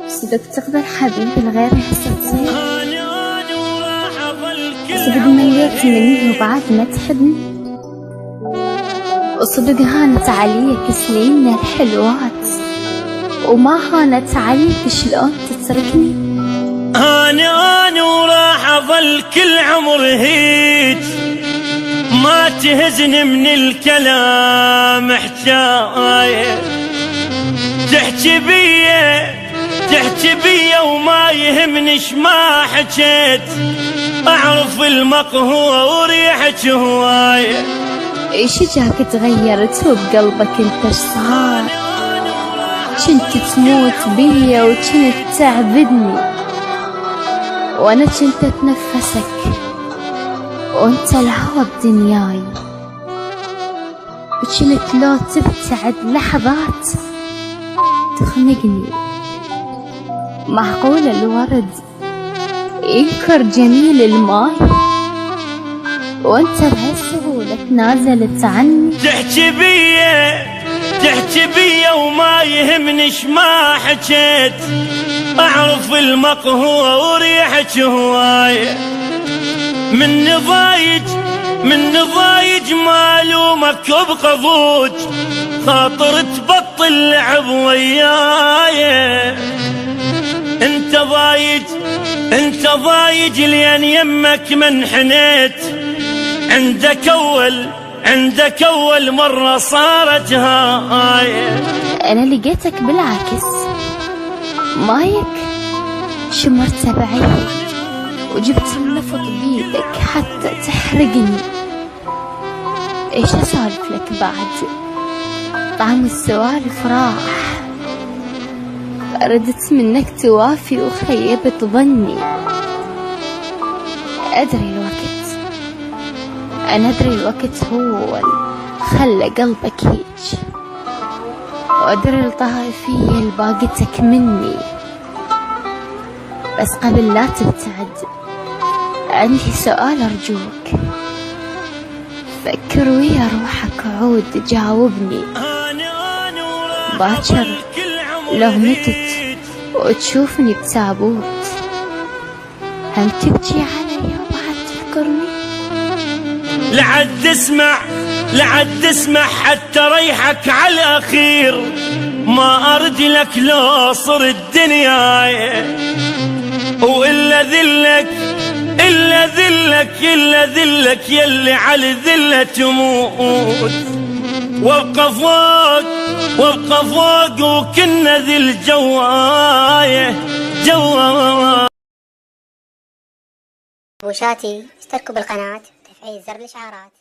صدق تقدر حبيبي الغير هسه تصير؟ صدق مليت مني وبعد ما تحبني؟ وصدق هانت عليك سنيننا الحلوات وما هانت عليك شلون تتركني؟ أنا وراح أظل كل عمر هيج، ما تهزني من الكلام حكاية. تحكي بيا وما يهمنيش ما حكيت، أعرف المقهوة وريحك هواية. ايش جاك تغيرت وبقلبك انت ايش صار؟ كنت تموت بيا وكنت تعبدني، وانا كنت اتنفسك وانت الهوى بدنياي، وكنت لو تبتعد لحظات تخنقني. معقول الورد ينكر جميل الماي وانت بهالسهولة تنازلت عني؟ تحكي بيا وما يهمنيش ما حكيت، أعرف المقهوة وريحك هواية. من ضايج ما لومك بقضوج، خاطر تبطل لعب وياي. انت ضايج لين يمك من حنيت، عندك أول مرة صارت هاي. أنا لقيتك بالعكس، مايك شمرت بعيد وجبت النفط بيدك حتى تحرقني. ايش اسولف لك بعد؟ طعم السوالف راح، ردت منك توافي وخيبت ظني. أنا أدري الوقت هو خلى قلبك هيج، وأدري الطائفية اللي باقتك مني. بس قبل لا تبتعد عندي سؤال أرجوك، فكر ويا روحك عود جاوبني. باكر لو متت وتشوفني بتابوت، هم تبكي علي وبعد تذكرني؟ لعد اسمع حتى ريحك على الأخير، ما أرجي لك لو صر الدنيا، وإلا ذلك يلي على ذلة تموت. وابقى فوق وكنا ذي الجواية بوشاتي اشتركوا بالقناة وتفعيل زر الإشعارات.